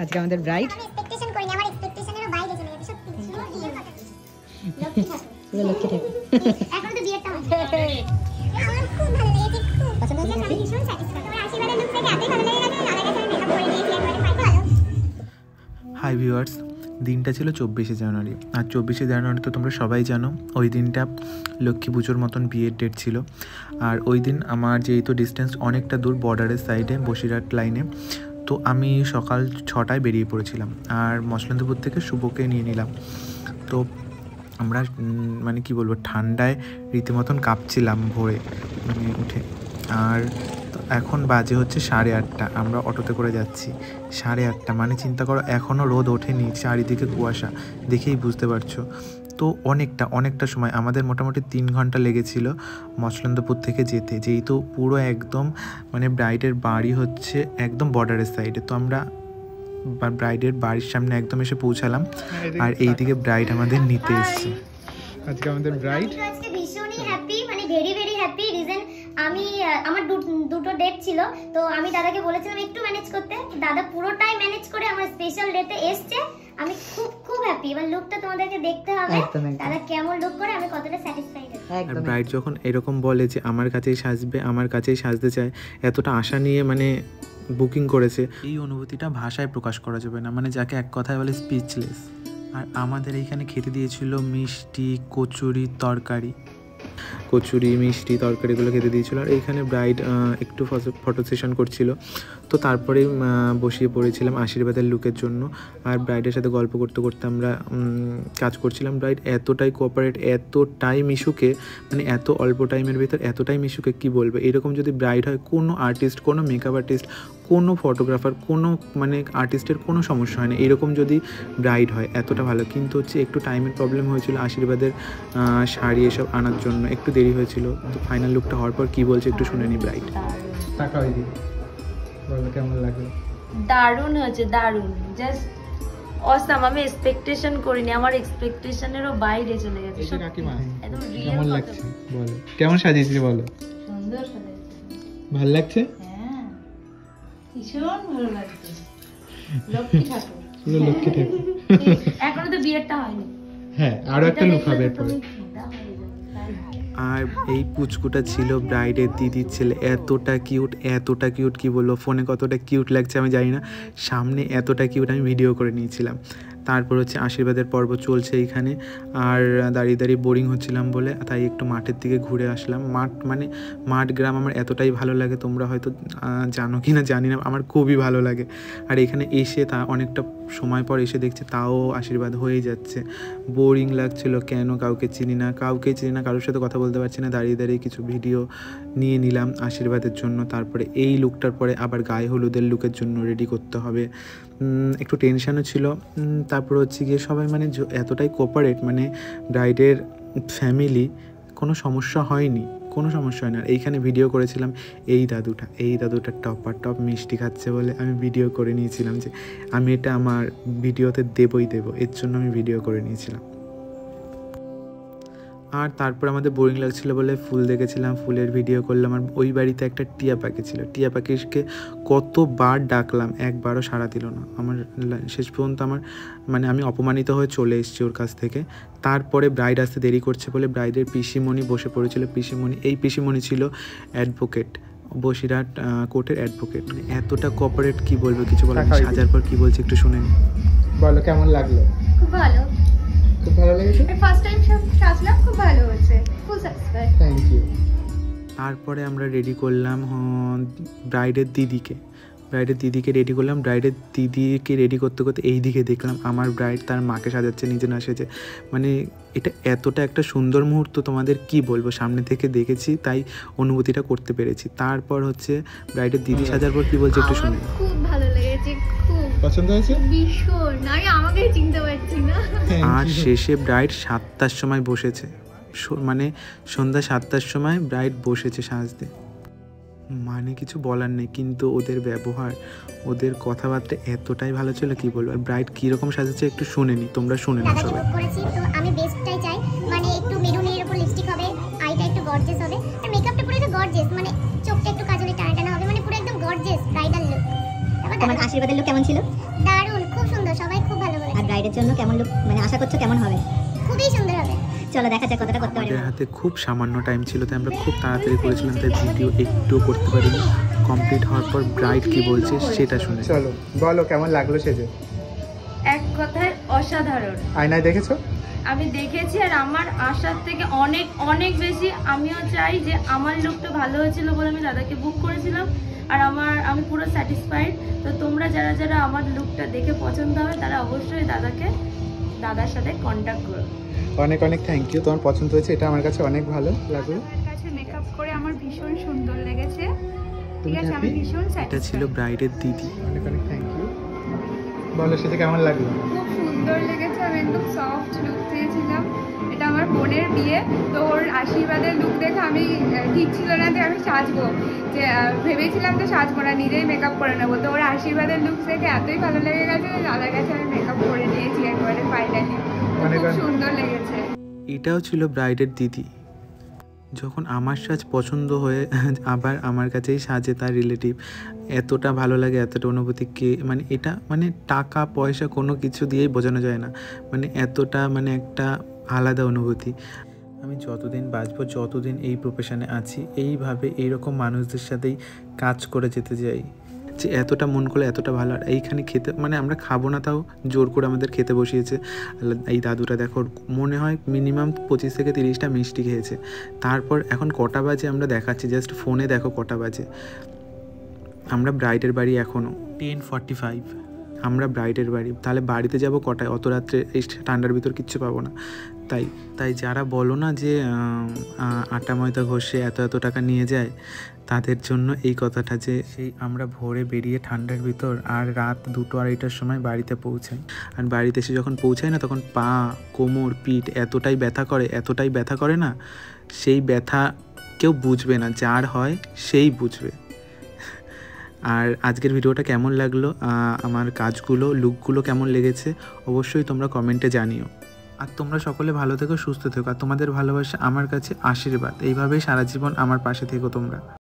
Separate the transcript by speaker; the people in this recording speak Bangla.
Speaker 1: আজকে আমাদের ব্রাইড
Speaker 2: এক্সপেকটেশন করিনি, আমার এক্সপেকটেশনেরও বাইরে চলে গেছে সত্যি। লক্ষ্মী ঠাকুর এখন তো বিয়েরটা হচ্ছে। আমার খুব ভালো লেগেছে, খুব পছন্দ হয়েছে, আমি ভীষণ স্যাটিসফাইড। আমার আশীর্বাদের লুক দেখে এতই ভালো লেগে গেছে, আলাদা করে মেকআপ করে দিয়েছি একবারে ভালো।
Speaker 3: হাই ভিউয়ার্স, দিনটা ছিল 24শে জানুয়ারি। আর 24শে জানুয়ারি তো তোমরা সবাই জানো, ওই দিনটা লক্ষ্মী পুজোর মতন বিয়ের ডেট ছিল। আর ওই দিন আমার যেহেতু ডিস্টেন্স অনেকটা দূর, বর্ডারের সাইডে বসিরহাট লাইনে, তো আমি সকাল 6টায় বেরিয়ে পড়েছিলাম। আর মসলন্দপুর থেকে শুভকে নিয়ে নিলাম। তো আমরা মানে কি বলবো, ঠান্ডায় রীতিমতন কাঁপছিলাম ভোরে মানে উঠে। আর এখন বাজে হচ্ছে 8:30, আমরা অটোতে করে যাচ্ছি। 8:30 মানে চিন্তা করো, এখনও রোদ ওঠেনি, চারিদিকে কুয়াশা, দেখেই বুঝতে পারছো। তো অনেকটা সময়, আমাদের মোটামুটি 3 ঘন্টা লেগেছিল মসলন্দপুর থেকে যেতে, যেহেতু পুরো একদম মানে ব্রাইডের বাড়ি হচ্ছে একদম বর্ডারের সাইডে। তো আমরা ব্রাইডের বাড়ির সামনে একদম এসে পৌঁছালাম। আর এইদিকে ব্রাইড আমাদের নিতে এসছে। আজকে আমাদের ব্রাইড
Speaker 2: আজকে ভীষণই হ্যাপি, মানে ভেরি ভেরি হ্যাপি। রিজন আমি আমার দুটো ডেট ছিল, তো আমি দাদাকে বলেছিলাম একটু ম্যানেজ করতে, দাদা পুরোটাই ম্যানেজ করে আমার স্পেশাল ডেটে এসছে। আমি খুব হ্যাপি। এবার লুকটা তোমাদেরকে দেখতে হবে, দাদা কেমন লুক করে, আমি কতটা স্যাটিসফাইড।
Speaker 3: আর ব্রাইড যখন এরকম বলে যে আমার কাছেই সাজবে, আমার কাছেই সাজতে চায়, এতটা আশা নিয়ে মানে বুকিং করেছে, এই অনুভূতিটা ভাষায় প্রকাশ করা যাবে না, মানে যাকে এক কথায় বলে স্পিচলেস। আর আমাদের এইখানে খেতে দিয়েছিল মিষ্টি, কচুরি মিষ্টি তরকারিগুলো খেতে দিয়েছিল। আর এইখানে ব্রাইড একটু ফটো সেশন করছিল, তো তারপরে বসিয়ে পড়েছিলাম আশীর্বাদের লুকের জন্য। আর ব্রাইডের সাথে গল্প করতে করতে আমরা কাজ করছিলাম। ব্রাইড এতটাই কোঅপারেট, এতটাই মিশুকে, মানে এত অল্প টাইমের ভিতর এতটাই মিশুকে, কি বলবো। এরকম যদি ব্রাইড হয়, কোনো আর্টিস্ট, কোনো মেকআপ আর্টিস্ট, কোনো ফটোগ্রাফার, কোনো মানে আর্টিস্টের কোনো সমস্যা হয় না। এরকম যদি ব্রাইড হয় এতটা ভালো। কিন্তু হচ্ছে একটু টাইমের প্রবলেম হয়েছিল আশীর্বাদের শাড়ি এসব আনার জন্য, একটু দেরি হয়েছিল। তো ফাইনাল লুকটা হওয়ার পর কী বলছে একটু শুনে নি ব্রাইড। টাকা হয়ে দিই, বলো কেমন লাগলো?
Speaker 4: দারুণ হয়েছে, দারুণ, জাস্ট অসাম। আমি এক্সপেকটেশন করিনি, আমার এক্সপেকটেশনেরও বাইরে চলে গেছে। একদম রিয়েল।
Speaker 3: কেমন লাগছে বলো, কেমন সাজিয়েছিস বলো?
Speaker 4: সুন্দর সাজিয়েছে,
Speaker 3: ভালো লাগছে?
Speaker 4: হ্যাঁ, ভীষণ ভালো লাগছে। লক্ষ্মী ঠাকুর,
Speaker 3: পুরো লক্ষ্মী ঠাকুর।
Speaker 4: এখনো তো বিয়েরটা হয়নি।
Speaker 3: হ্যাঁ, আরো একটা লুক হবে এরপরে। আর এই পুচকুটা ছিল ব্রাইডের দিদির ছেলে, এতটা কিউট, কি বলবো, ফোনে কতটা কিউট লাগছে আমি জানি না, সামনে এতটা কিউট। আমি ভিডিও করে নিয়েছিলাম। তারপর হচ্ছে আশীর্বাদের পর্ব চলছে এইখানে। আর দাঁড়িয়ে বোরিং হচ্ছিলাম বলে তাই একটু মাঠের দিকে ঘুরে আসলাম। মাঠ গ্রাম আমার এতটাই ভালো লাগে, তোমরা হয়তো জানো কি না জানি না, আমার খুবই ভালো লাগে। আর এখানে এসে অনেকটা সময় পর এসে দেখছি তাও আশীর্বাদ হয়ে যাচ্ছে। বোরিং লাগছিল, কেন কাউকে চিনি না, কারোর সাথে কথা বলতে পারছি না। দাঁড়িয়ে কিছু ভিডিও নিয়ে নিলাম আশীর্বাদের জন্য। তারপরে এই লুকটার পরে আবার গায়ে হলুদের লুকের জন্য রেডি করতে হবে, একটু টেনশানও ছিল। তারপর হচ্ছে গিয়ে সবাই মানে এতটাই কোঅপারেট, মানে ব্রাইডের ফ্যামিলি, কোনো সমস্যা হয়নি। আর এইখানে ভিডিও করেছিলাম এই দাদুটা টপ মিষ্টি খাচ্ছে বলে আমি ভিডিও করে নিয়েছিলাম, যে আমি এটা আমার ভিডিওতে দেবই এর জন্য আমি ভিডিও করে নিয়েছিলাম। আর তারপর আমাদের বোরিং লাগছিল বলে ফুল দেখেছিলাম, ফুলের ভিডিও করলাম। আর ওই বাড়িতে একটা টিয়া পাখি ছিল, টিয়া পাখিকে কতবার ডাকলাম, একবারও সাড়া দিল না। আমার শেষ পর্যন্ত মানে আমি অপমানিত হয়ে চলে এসেছি ওর কাছ থেকে। তারপরে ব্রাইড আসতে দেরি করছে বলে ব্রাইডের পিসিমণি বসে পড়েছিল। এই পিসিমণি ছিল অ্যাডভোকেট, বসিরহাট কোর্টের অ্যাডভোকেট। মানে এতটা কোঅপারেট, কি বলবো, কিছু বলার। সাজার পর কি বলছে একটু শুনে বলো, কেমন লাগলো?
Speaker 2: খুব ভালো,
Speaker 3: খুব ভালো লেগেছে।
Speaker 2: ফার্স্ট টাইম সাজলাম, খুব ভালো হয়েছে, ফুল স্যাটিসফাইড।
Speaker 3: Thank you. তারপরে আমরা রেডি করলাম ব্রাইডের দিদিকে রেডি করলাম। ব্রাইডের দিদিকে রেডি করতে এই দিকে দেখলাম আমার ব্রাইড তার মাকে সাজাচ্ছে, নিজে না সেজে। মানে এটা এতটা একটা সুন্দর মুহূর্ত, তোমাদের কি বলবো, সামনে থেকে দেখেছি তাই অনুভূতিটা করতে পেরেছি। তারপর হচ্ছে ব্রাইডের দিদি সাজার পর কি বলছে একটু শুনে।
Speaker 2: খুব ভালো লেগেছে, খুব
Speaker 3: পছন্দ হয়েছে
Speaker 2: ভীষণ। আমি আমাকে চিনতে পারছি না।
Speaker 3: আর শেষে ব্রাইড 7টার সময় বসেছে, মানে সন্ধ্যা 7টার সময় ব্রাইড বসেছে সাজতে। মানে কিছু বলার নেই, কিন্তু ওদের ব্যবহার, ওদের কথাবার্তা এতটাই ভালো ছিল, কি বলবো। আর ব্রাইড কীরকম সাজেছে একটু শুনে নি, তোমরা শুনে নাও সবাই।
Speaker 2: আমি বেস্টটাই চাই, মানে একটু মেরুনের উপর লিপস্টিক হবে, আইটা একটু গর্জিয়াস হবে, আর মেকআপটা পুরো একটু গর্জিয়াস, মানে চোখটা একটু কাজলে টানা হবে, মানে পুরো একদম গর্জিয়াস ব্রাইডাল লুক। তারপর আশীর্বাদের লুক কেমন ছিল? দারুণ। সবাই খুব ভালো বলেছে।
Speaker 1: আর ব্রাইডের জন্য কেমন লুক মানে আশা করছো কেমন হবে?
Speaker 2: খুবই সুন্দর হবে।
Speaker 1: চলো দেখা যাক কতটা করতে পারি।
Speaker 3: আমাদের হাতে খুব সামান্য টাইম ছিল, তাই আমরা খুব তাড়াতাড়ি করেছিলাম, তাই ভিডিও একটুও করতে পারিনি। কমপ্লিট হওয়ার পর ব্রাইড কি বলছে সেটা শুনে চলো। বলো কেমন লাগলো সেজে?
Speaker 4: এক কথায় অসাধারণ।
Speaker 3: আয়নায় দেখেছো?
Speaker 4: আমি দেখেছি, আর আমার আশার থেকে অনেক অনেক বেশি। আমিও চাই যে আমার লুকটা ভালো হয়েছিল বলে আমি দাদাকে বুক করেছিলাম, আর আমি পুরো স্যাটিসফাইড। তো তোমরা যারা যারা আমার লুকটা দেখে পছন্দ হবে তারা অবশ্যই দাদার সাথে কন্ট্যাক্ট করো।
Speaker 3: অনেক অনেক থ্যাংক ইউ, তোমার পছন্দ হয়েছে, এটা আমার কাছে অনেক ভালো লাগলো।
Speaker 5: আমার কাছে মেকআপ করে আমার ভীষণ সুন্দর লেগেছে। ঠিক আছে, আমি ভীষণ
Speaker 3: এটা ছিল
Speaker 5: স্যাটিসফাইড।
Speaker 3: ব্রাইডের দিদি। অনেক অনেক থ্যাংক ইউ। বলো সেটা কেমন লাগলো?
Speaker 5: খুব সুন্দর লেগেছে। আমি একদম সফট লুক চেয়েছিলাম। এটা আমার বোনের বিয়ে, তো ওর আশীর্বাদের লুক দেখে আমি ঠিক ছিল না যে আমি সাজবো, যে ভেবেছিলাম যে সাজবো না, নিজেই মেকআপ করে নেবো। তো ওর আশীর্বাদের লুক দেখে এতই ভালো লেগে গেছে যে দাদার কাছে আমি মেকআপ করে নিয়েছি একবারে ফাইনালি। খুব সুন্দর লেগেছে।
Speaker 3: এটাও ছিল ব্রাইডের দিদি। যখন আমার সাজ পছন্দ হয়ে আবার আমার কাছেই সাজে তার রিলেটিভ, এতটা ভালো লাগে, এতটা অনুভূতি কে মানে এটা মানে টাকা পয়সা কোনো কিছু দিয়েই বোঝানো যায় না। মানে এতটা মানে একটা আলাদা অনুভূতি। আমি যতদিন বাঁচবো, যতদিন এই প্রফেশনে আছি, এইভাবে এইরকম মানুষদের সাথেই কাজ করে যেতে চাই, যে এতটা মন করলে এতটা ভালো। আর এইখানে খেতে মানে আমরা খাবো না, তাও জোর করে আমাদের খেতে বসিয়েছে। এই দাদুটা দেখো, মনে হয় মিনিমাম 25 থেকে 30টা মিষ্টি খেয়েছে। তারপর এখন কটা বাজে আমরা দেখাচ্ছি, জাস্ট ফোনে দেখো কটা বাজে। আমরা ব্রাইডের বাড়ি এখনও 10:45, আমরা ব্রাইডের বাড়ি। তাহলে বাড়িতে যাব কটায়? অত রাত্রে এই ঠান্ডার ভিতর কিচ্ছু পাবো না। তাই যারা বলো না যে আটা ময়দা ঘষে এত টাকা নিয়ে যায়, তাদের জন্য এই কথাটা, যে সেই আমরা ভোরে বেরিয়ে ঠান্ডার ভিতর আর রাত 2-2-2:30টার সময় বাড়িতে পৌঁছাই। আর বাড়িতে এসে যখন পৌঁছাই না, তখন পা, কোমর, পিঠ এতটাই ব্যথা করে না, সেই ব্যথা কেউ বুঝবে না, যার হয় সেই বুঝবে। আর আজকের ভিডিওটা কেমন লাগলো, আমার কাজগুলো, লুকগুলো কেমন লেগেছে, অবশ্যই তোমরা কমেন্টে জানিও। আর তোমরা সকলে ভালো থেকো, সুস্থ থেকো। আর তোমাদের ভালোবাসা আমার কাছে আশীর্বাদ। এইভাবেই সারা জীবন আমার পাশে থেকো তোমরা।